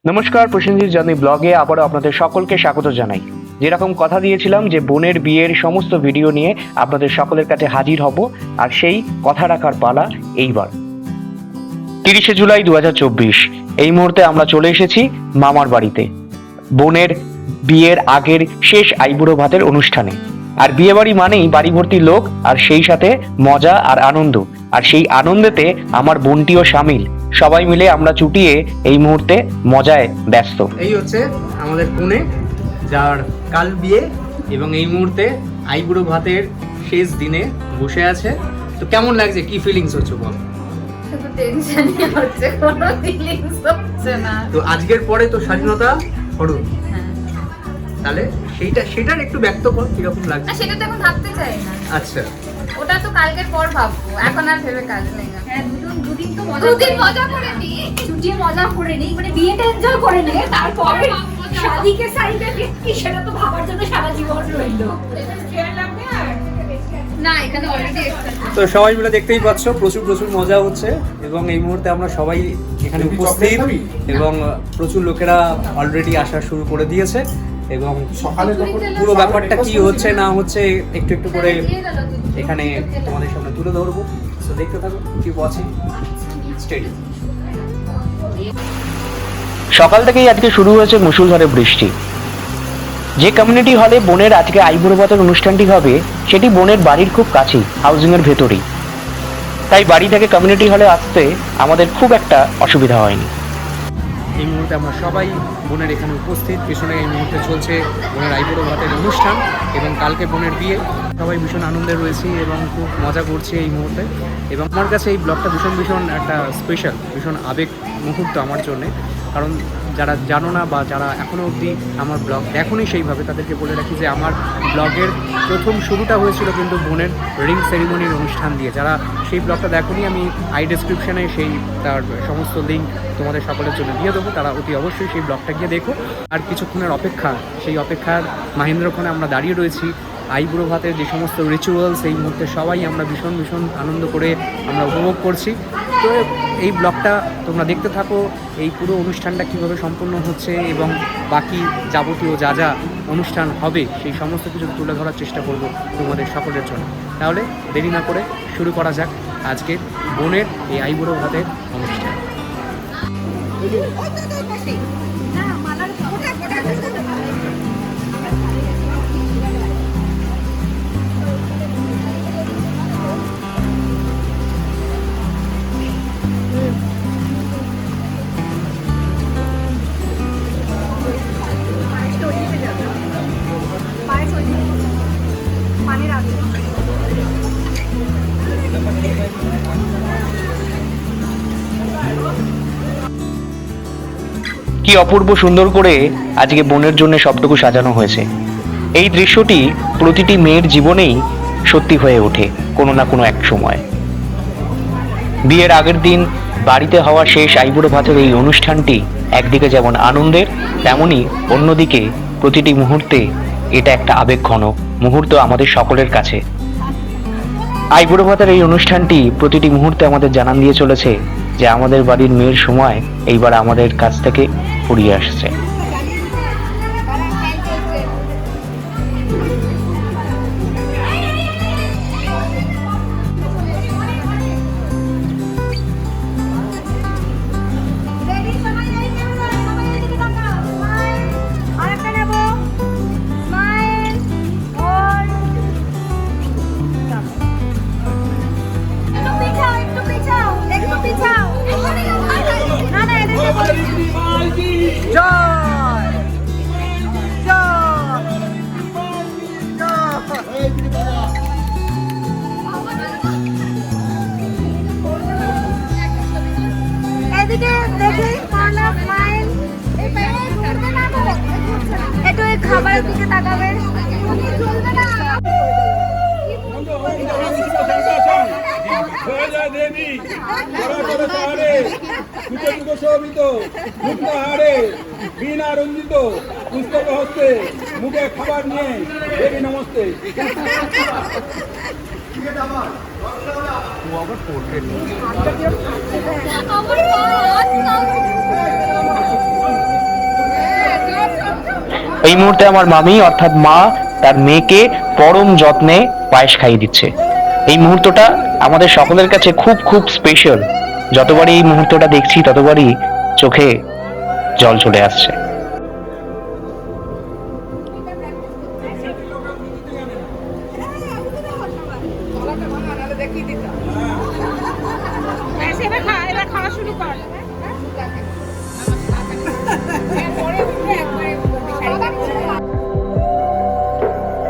নমস্কার, প্রসেনজিৎ জার্নি ব্লগে আবারও আপনাদের সকলকে স্বাগত জানাই। যেরকম কথা দিয়েছিলাম যে বোনের বিয়ের সমস্ত ভিডিও নিয়ে আপনাদের সকলের কাছে হাজির হব, আর সেই কথা রাখার পালা এইবার। 30শে জুলাই 2024 এই মুহূর্তে আমরা চলে এসেছি মামার বাড়িতে বোনের বিয়ের আগের শেষ আইবুড়ো ভাতের অনুষ্ঠানে। আর বিয়ে বাড়ি মানেই বাড়ি ভর্তি লোক, আর সেই সাথে মজা আর আনন্দ। আর সেই আনন্দেতে আমার বোনটিও সামিল। সবাই মিলে আমরা চুটিয়ে এই মুহূর্তে মজায় ব্যস্ত। এই হচ্ছে আমাদের কোণে, যার কাল বিয়ে এবং এই মুহূর্তে আইবুড়ো ভাতের শেষ দিনে বসে আছে। তো কেমন লাগছে, কি ফিলিংস হচ্ছে বল? শুধু টেনশনই হচ্ছে, কোনো ফিলিংস হচ্ছে না। তো আজকের পরে তো স্বাধীনতা হরণ, হ্যাঁ, তাহলে সেটার একটু ব্যক্ত কর, কিরকম লাগছে? আর সেটা তো এখন ভাবতে চাই না। আচ্ছা, ওটা তো কালকের পর ভাববো, এখন আর ভেবে কাজ নেই। হ্যাঁ, দুদিন তো দুদিন মজা করে নি, ছুটি মজা করে নেই, মানে বিয়েটা এনজয় করে নেই, তারপরে শাদিকে সাইডে কি সেটা তো ভাবার জন্য সারা জীবন রইল। না এখানে অলরেডি তো সবাই মিলে দেখতেই পাচ্ছ প্রচুর মজা হচ্ছে, এবং এই মুহূর্তে আমরা সবাই এখানে উপস্থিত এবং প্রচুর লোকেরা অলরেডি আসা শুরু করে দিয়েছে। এবং সকালে পুরো ব্যাপারটা কি হচ্ছে না হচ্ছে একটু একটু করে এখানে তোমাদের সামনে তুলে ধরবো। তো দেখতে থাকো, কি ওয়াচিং স্টেডি। সকাল থেকেই আজকে শুরু হয়েছে মুষলধারে বৃষ্টি। যে কমিউনিটি হলে বোনের আজকে আইবুড়ো ভাতের অনুষ্ঠানটি হবে সেটি বোনের বাড়ির খুব কাছেই, হাউজিং এর ভেতরেই। তাই বাড়ি থেকে কমিউনিটি হলে আসতে আমাদের খুব একটা অসুবিধা হয়নি। এই মুহূর্তে আমরা সবাই বোনের এখানে উপস্থিত। পেছনে এই মুহূর্তে চলছে বোনের আইবুড়ো ভাতের অনুষ্ঠান এবং কালকে বোনের বিয়ে। সবাই ভীষণ আনন্দে রয়েছি এবং খুব মজা করছি এই মুহূর্তে। এবং আমার কাছে এই ব্লগটা ভীষণ একটা স্পেশাল, ভীষণ আবেগ মুহূর্ত আমার জন্যে। কারণ যারা জানো না বা যারা এখনও অবধি আমার ব্লগ দেখোনি সেইভাবে, তাদেরকে বলে রাখি যে আমার ব্লগের প্রথম শুরুটা হয়েছিল কিন্তু বোনের রিং সেরিমনির অনুষ্ঠান দিয়ে। যারা সেই ব্লগটা দেখোনি, আমি ডেসক্রিপশানে সেই তার সমস্ত লিঙ্ক তোমাদের সকলের জন্য দিয়ে দেবো। তারা অতি অবশ্যই সেই ব্লগটা গিয়ে দেখো। আর কিছুক্ষণের অপেক্ষা, সেই অপেক্ষার মাহেন্দ্রক্ষণে আমরা দাঁড়িয়ে রয়েছি। আইবুড়ো ভাতের যে সমস্ত রিচুয়ালস এই মুহূর্তে সবাই আমরা ভীষণ আনন্দ করে আমরা উপভোগ করছি। তো এই ব্লগটা তোমরা দেখতে থাকো, এই পুরো অনুষ্ঠানটা কীভাবে সম্পূর্ণ হচ্ছে এবং বাকি যাবতীয় যা অনুষ্ঠান হবে সেই সমস্ত কিছু তুলে ধরার চেষ্টা করব তোমাদের সকলের জন্য। তাহলে দেরি না করে শুরু করা যাক আজকের বোনের এই আইবুড়ো ভাতের অনুষ্ঠান। কি অপূর্ব সুন্দর করে আজকে বোনের জন্য সবটুকু সাজানো হয়েছে। এই দৃশ্যটি প্রতিটি মেয়ের জীবনেই সত্যি হয়ে ওঠে কোনো না কোনো এক সময়। বিয়ের আগের দিন বাড়িতে হওয়া শেষ আইবুড়ো ভাতের এই অনুষ্ঠানটি একদিকে যেমন আনন্দের, তেমনই অন্যদিকে প্রতিটি মুহূর্তে এটা একটা আবেগঘন মুহূর্ত আমাদের সকলের কাছে। আইবুড়ো ভাতের এই অনুষ্ঠানটি প্রতিটি মুহূর্তে আমাদের জানান দিয়ে চলেছে যে আমাদের বাড়ির মেয়ের সময় এইবার আমাদের কাছ থেকে ফুরিয়ে আসছে। এদিকে দেখি একটু খাবারের দিকে তাকাবেন। মুখে খাবার নিয়ে দেবী নমস্তে। আমার এই মুহূর্তে আমার মামি অর্থাৎ মা তার মেয়েকে পরম যত্নে পায়েস খাইয়ে দিচ্ছে। এই মুহূর্তটা আমাদের সকলের কাছে খুব খুব স্পেশাল। যতবারই এই মুহূর্তটা দেখছি ততবারই চোখে জল চলে আসছে।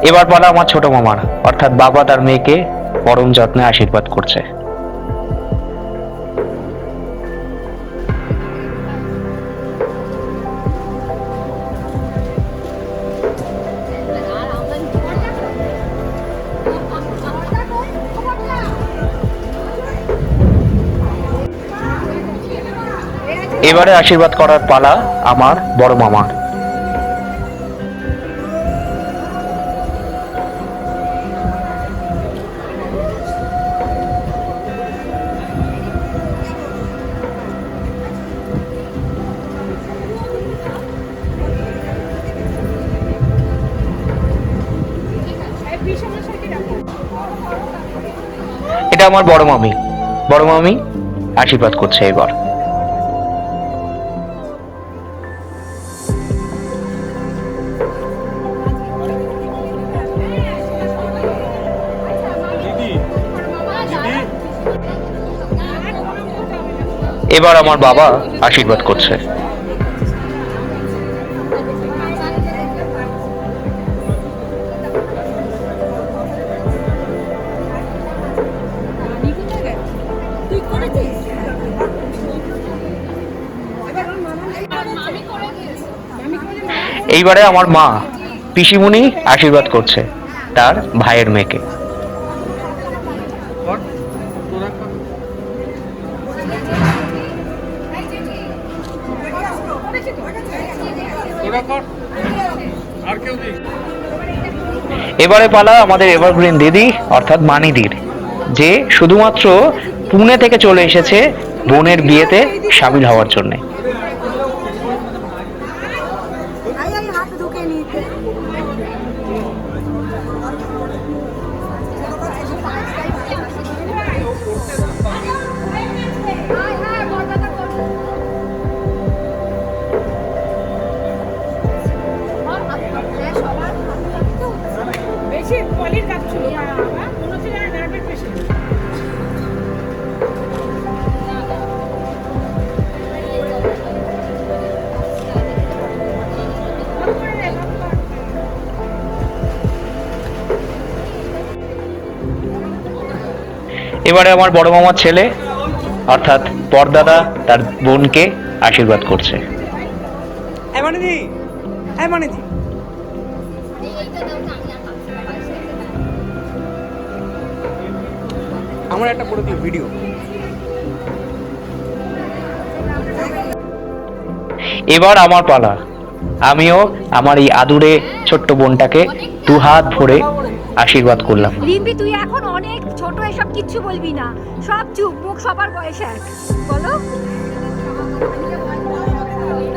এবার পালা আমার ছোট মামার অর্থাৎ বাবা তার মেয়েকে পরম যত্নে আশীর্বাদ করছে। এবারে আশীর্বাদ করার পালা আমার বড় মামার। এটা আমার বড় মামি। বড় মামি আশীর্বাদ করছে এবার। এবার আমার বাবা আশীর্বাদ করছে। এইবারে আমার মা পিসিমণি আশীর্বাদ করছে তার ভাইয়ের মেয়েকে। এবারে পালা আমাদের এভারগ্রিন দিদি অর্থাৎ মানিদির, যে শুধুমাত্র পুনে থেকে চলে এসেছে বোনের বিয়েতে সামিল হওয়ার জন্য। এবারে আমার বড় মামার ছেলে অর্থাৎ পরদাদা তার বোনকে আশীর্বাদ করছে। আমার একটা করে দিও ভিডিও। এবার আমার পালা। আমিও আমার এই আদুরে ছোট্ট বোনটাকে দু হাত ভরে আশীর্বাদ করলাম। রিম্পি তুই এখন অনেক ছোট, এসব কিচ্ছু বলবি না, সব চুপ, মুখ সবার বয়স এক। বলো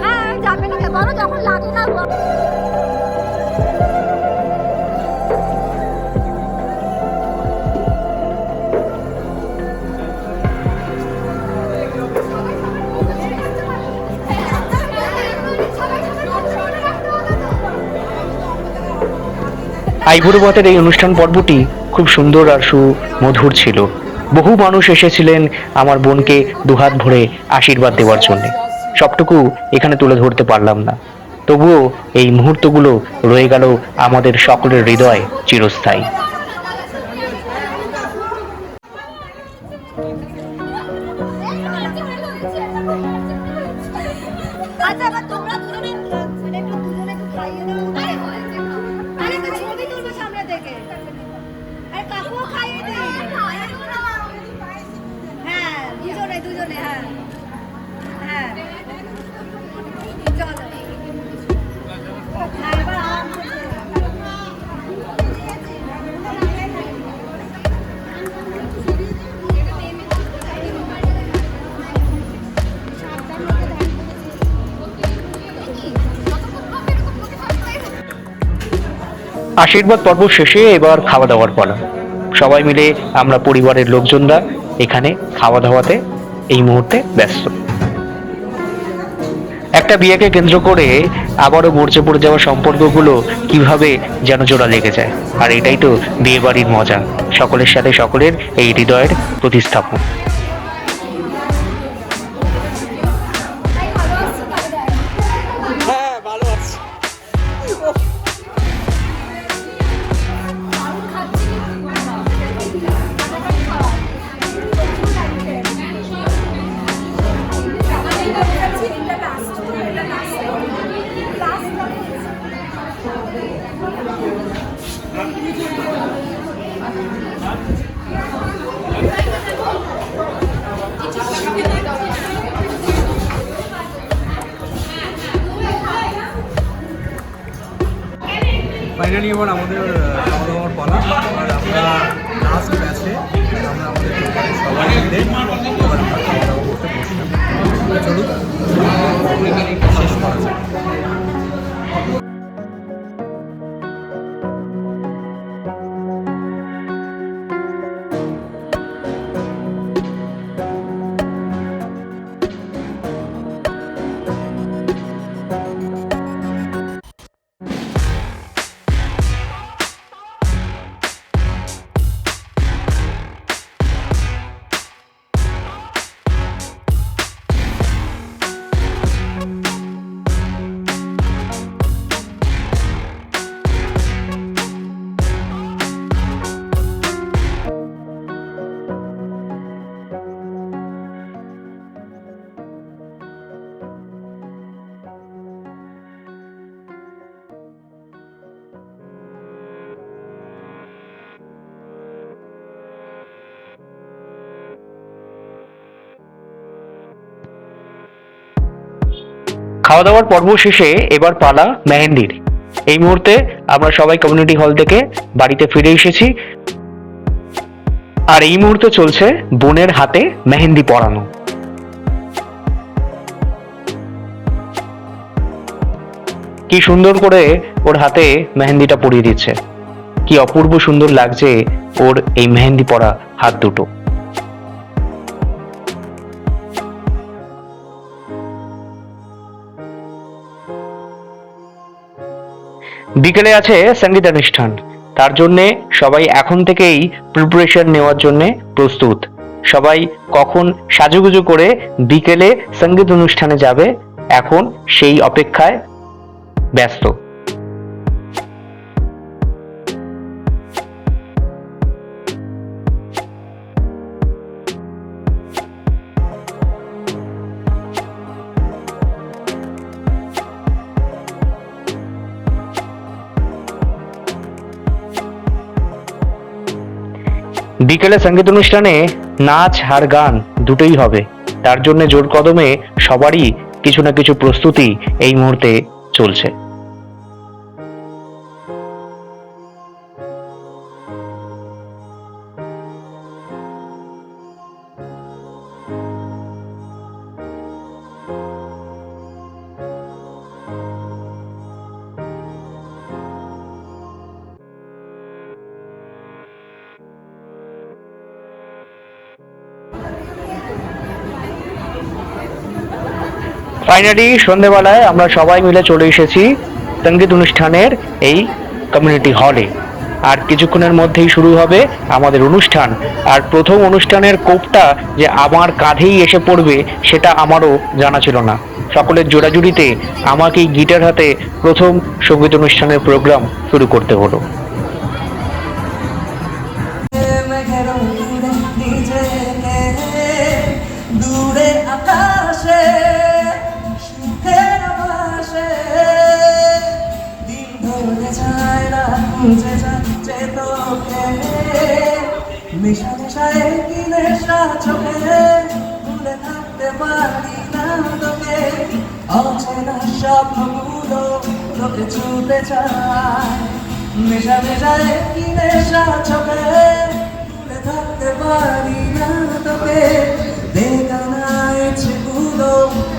হ্যাঁ যাবে না, বলো যখন লাগে না। আইবুড়ো ভাতের এই অনুষ্ঠান পর্বটি খুব সুন্দর আর সুমধুর ছিল। বহু মানুষ এসেছিলেন আমার বোনকে দুহাত ভরে আশীর্বাদ দেওয়ার জন্য। সবটুকু এখানে তুলে ধরতে পারলাম না, তবুও এই মুহূর্তগুলো রয়ে গেল আমাদের সকলের হৃদয়ে চিরস্থায়ী। আশীর্বাদ পর্ব শেষে এবার খাওয়া দাওয়ার পালা। সবাই মিলে আমরা পরিবারের লোকজনরা এখানে খাওয়া দাওয়াতে এই মুহূর্তে ব্যস্ত। একটা বিয়েকে কেন্দ্র করে আবারও মরচে পড়ে যাওয়া সম্পর্কগুলো কিভাবে যেন জোড়া লেগে যায়। আর এটাই তো বিয়ে বাড়ির মজা, সকলের সাথে সকলের এই হৃদয়ের প্রতিস্থাপন। হ্যাঁ ভালো আছে। ফাইনালি এবার আমাদের খাওয়া দাওয়ার পালা। আর আমরা লাস্ট ব্যাচে আমরা আমাদের পরিবারের সবাই মিলে এবার আমরা খাওয়া দাওয়া করতে বসলাম। চলুন শেষ করা যাক। খাওয়া দাওয়ার পর্ব শেষে এবার পালা মেহেন্দির। এই মুহূর্তে আমরা সবাই কমিউনিটি হল থেকে বাড়িতে ফিরে এসেছি, আর এই মুহূর্তে চলছে বোনের হাতে মেহেন্দি পরানো। কি সুন্দর করে ওর হাতে মেহেন্দিটা পরিয়ে দিচ্ছে, কি অপূর্ব সুন্দর লাগছে ওর এই মেহেন্দি পরা হাত দুটো। বিকেলে আছে সঙ্গীতানুষ্ঠান, তার জন্যে সবাই এখন থেকেই প্রিপারেশন নেওয়ার জন্যে প্রস্তুত। সবাই কখন সাজুগুজু করে বিকেলে সঙ্গীত অনুষ্ঠানে যাবে এখন সেই অপেক্ষায় ব্যস্ত। বিকেলে সঙ্গীত অনুষ্ঠানে নাচ আর গান দুটোই হবে, তার জন্য জোর কদমে সবারই কিছু না কিছু প্রস্তুতি এই মুহূর্তে চলছে। ফাইনালি সন্ধেবেলায় আমরা সবাই মিলে চলে এসেছি সঙ্গীত অনুষ্ঠানের এই কমিউনিটি হলে, আর কিছুক্ষণের মধ্যেই শুরু হবে আমাদের অনুষ্ঠান। আর প্রথম অনুষ্ঠানের কোপটা যে আমার কাঁধেই এসে পড়বে সেটা আমারও জানা ছিল না। সকলের জোড়াজুড়িতে আমাকেই গিটার হাতে প্রথম সঙ্গীত অনুষ্ঠানের প্রোগ্রাম শুরু করতে হলো। নেশায় কি নেশা চোখে ভুলে থাকতে পারি না তোকে, অচেনা স্বপ্নগুলো তোকে ছুতে চায়। নেশায় কি নেশা চোখে ভুলে থাকতে পারি না তোকে, বেগানা ইচ্ছেগুলো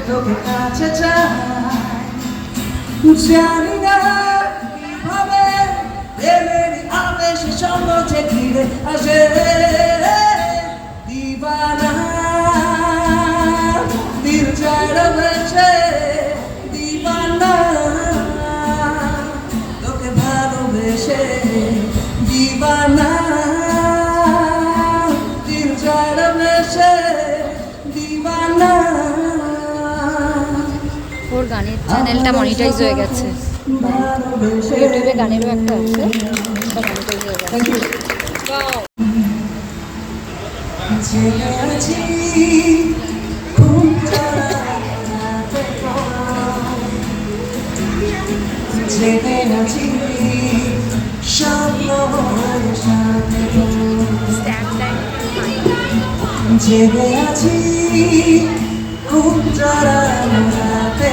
তোকে কাছে চায়। জানি না কিভাবে সঙ্গ যে ঘিরে আসে দিবানা দিল চায় রবেছে দিবানা তোকে ভালোবেসে দিবানা দিল চায় রবেছে দিবানা। ওর গানের চ্যানেলটা মনিটাইজ হয়ে গেছে, ইউটিউবে গানেরও একটা আছে, ওটা মনিটাইজ হয়ে গেছে। জেগে আছি ঘুম ছাড়া রাতে জেগে আছি স্বপ্নের সাথে জেগে আছি ঘুম ছাড়া রাতে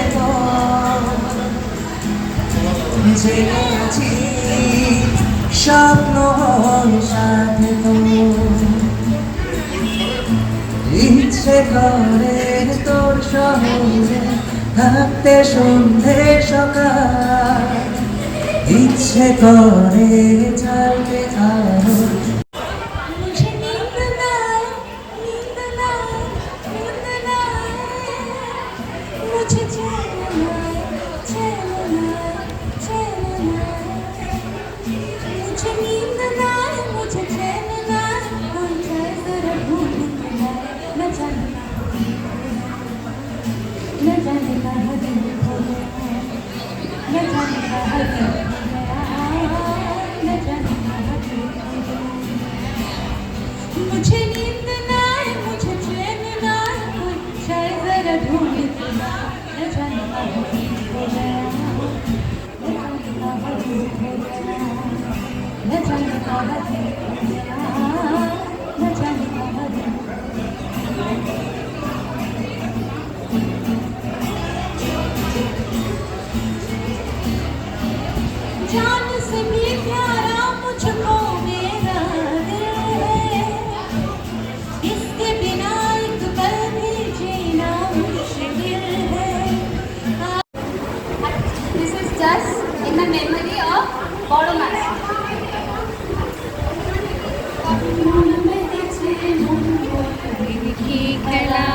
জেগে আছি স্বপ্নের সাথে ইচ্ছে করে তোর শহরে থাকতে সন্ধে সকাল ইচ্ছে করে যাবে আরো मुझे नींद ना आए मुझे चैन ना आए कोई शायद जरा ढूंढे न जाने कहाँ हो गया न जाने कहाँ हो गया न जाने कहाँ हो गया न जाने कहाँ हो जान से भी प्यारा मुझको मेरा दिल है इसके बिना एक पल भी जीना मुश्किल है This is just in the memory of বড় মাছ কি খেলা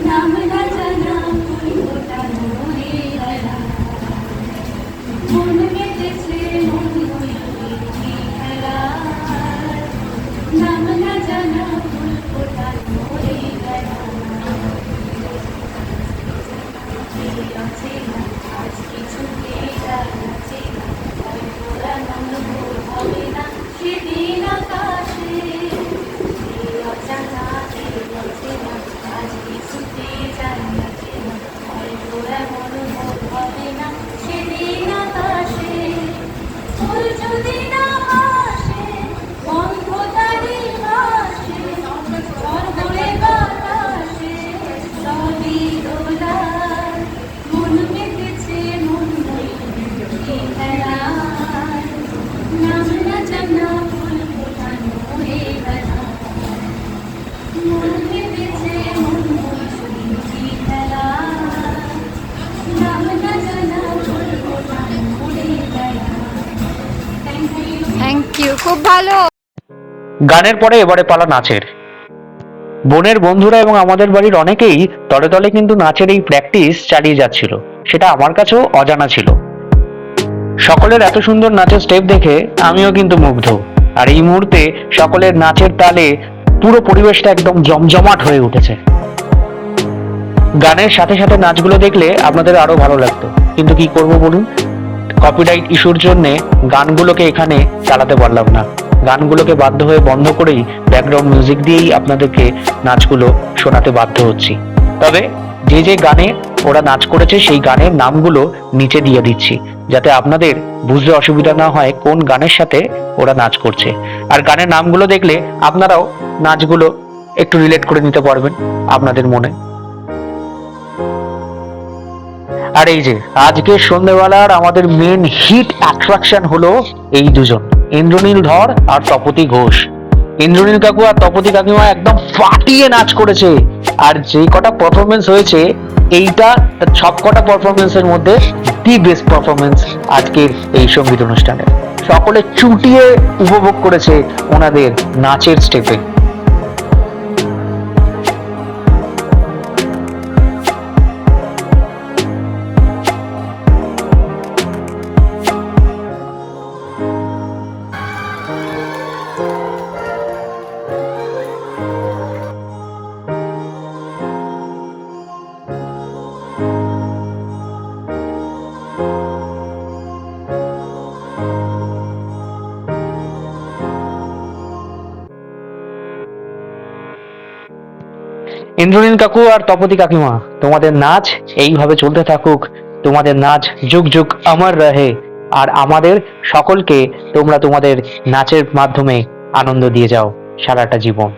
নাম না জানা ফুল ফোটানো রে গলা মন মেতেছে মন কি খেলা নাম না জানা ফুল ফোটানো রে গলা আজ কিছুতে যাচ্ছে ওরা মন হবে না সেদিন আকাশে অজানা আজ কিছুতে যাচ্ছে ওরা মন হবে না সেদিন আকাশে ফুল যদি না আসে অন্ধকারে আসে ঝড় বাতাসে সবই দোলার মন মেতেছে মন কি খেলার নাম না জানা ফুল ফোটানো রে গলা মন মেতেছে মন কি খেলার নাম না জানা ফুল ফোটানো রে গলা। থ্যাংক ইউ, খুব ভালো। গানের পরে এবারে পালা নাচের। বোনের বন্ধুরা এবং আমাদের বাড়ির অনেকেই তলে তলে কিন্তু নাচের এই প্র্যাকটিস চালিয়ে যাচ্ছিল, সেটা আমার কাছেও অজানা ছিল। সকলের এত সুন্দর নাচের স্টেপ দেখে আমিও কিন্তু মুগ্ধ। আর এই মুহূর্তে সকলের নাচের তালে পুরো পরিবেশটা একদম জমজমাট হয়ে উঠেছে। গানের সাথে সাথে নাচগুলো দেখলে আপনাদের আরো ভালো লাগতো, কিন্তু কি করব বলুন, কপিরাইট ইস্যুর জন্য গানগুলোকে এখানে চালাতে পারলাম না। গানগুলোকে বাধ্য হয়ে বন্ধ করেই ব্যাকগ্রাউন্ড মিউজিক দিয়েই আপনাদেরকে নাচগুলো শোনাতে বাধ্য হচ্ছি। তবে যে যে গানে ওরা নাচ করেছে সেই গানের নামগুলো নিচে দিয়ে দিচ্ছি, যাতে আপনাদের বুঝতে অসুবিধা না হয় কোন গানের সাথে ওরা নাচ করছে। আর গানের নামগুলো দেখলে আপনারাও নাচগুলো একটু রিলেট করে নিতে পারবেন আপনাদের মনে। আর এই যে আজকে সন্ধ্যেবেলার আমাদের মেন হিট অ্যাট্রাকশন হলো এই দুজন, ইন্দ্রনীল ধর আর তপতি ঘোষ। ইন্দ্রনীল কাকু আর তপতি কাকিমা একদম ফাটিয়ে নাচ করেছে। আর যে কটা পারফরমেন্স হয়েছে, এইটা সব কটা পারফরমেন্সের মধ্যে দি বেস্ট পারফরমেন্স আজকের এই সঙ্গীত অনুষ্ঠানে। সকলে চুটিয়ে উপভোগ করেছে ওনাদের নাচের স্টেপে। ইন্দ্রনীল কাকু আর তপতি কাকিমা, তোমাদের নাচ এইভাবে চলতে থাকুক, তোমাদের নাচ যুগ যুগ অমর রহে, আর আমাদের সকলকে তোমরা তোমাদের নাচের মাধ্যমে আনন্দ দিয়ে যাও সারাটা জীবন।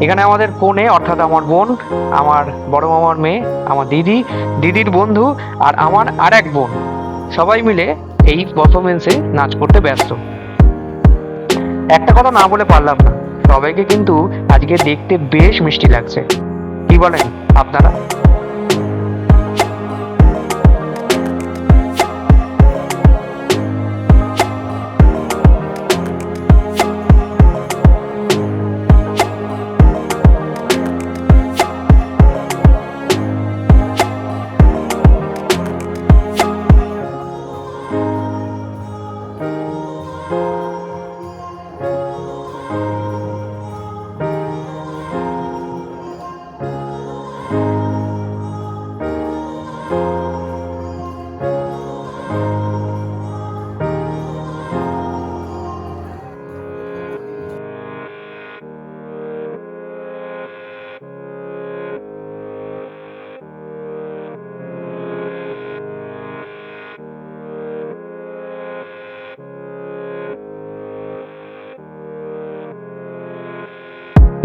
এখানে আমাদের কোণে, অর্থাৎ আমার বোন, আমার বড় মামার মেয়ে, আমার দিদি, দিদির বন্ধু আর আমার আর এক বোন, সবাই মিলে এই পারফরমেন্সে নাচ করতে ব্যস্ত। একটা কথা না বলে পারলাম না, সবাইকে কিন্তু আজকে দেখতে বেশ মিষ্টি লাগছে, কি বলেন আপনারা?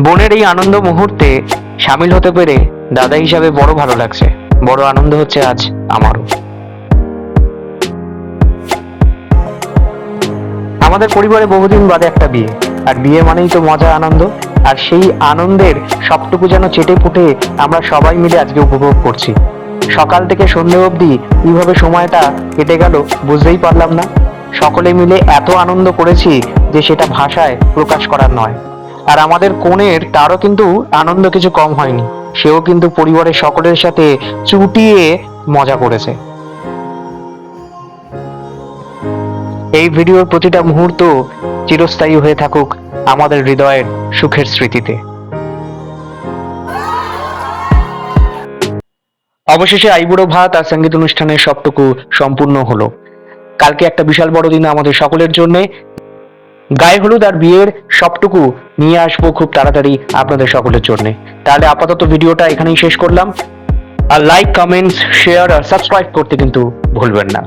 বোনের এই আনন্দ মুহূর্তে সামিল হতে পেরে দাদা হিসাবে বড় ভালো লাগছে, বড় আনন্দ হচ্ছে আজ আমারও। আমাদের পরিবারে বহুদিন বাদে একটা বিয়ে, আর বিয়ে মানেই তো মজা, আনন্দ, আর সেই আনন্দের সবটুকু যেন চেটে পুটে আমরা সবাই মিলে আজকে উপভোগ করছি। সকাল থেকে সন্ধ্যে অবধি কিভাবে সময়টা কেটে গেল বুঝতেই পারলাম না। সকলে মিলে এত আনন্দ করেছি যে সেটা ভাষায় প্রকাশ করার নয়। আর আমাদের কোণের তারও কিন্তু আনন্দ কিছু কম হয়নি, সেও কিন্তু পরিবারের সকলের সাথে চুটিয়ে মজা করেছে। এই ভিডিওর প্রতিটা মুহূর্ত চিরস্থায়ী হয়ে থাকুক আমাদের হৃদয়ের সুখের স্মৃতিতে। অবশেষে আইবুড়ো ভাত আর সঙ্গীত অনুষ্ঠানের সবটুকু সম্পূর্ণ হলো। কালকে একটা বিশাল বড় দিন আমাদের সকলের জন্য। গায়ে হলুদ আর বিয়ের সবটুকু নিয়ে আসবো খুব তাড়াতাড়ি আপনাদের সকলের জন্য। তাহলে আপাতত ভিডিওটা এখানেই শেষ করলাম। আর লাইক, কমেন্টস, শেয়ার আর সাবস্ক্রাইব করতে কিন্তু ভুলবেন না।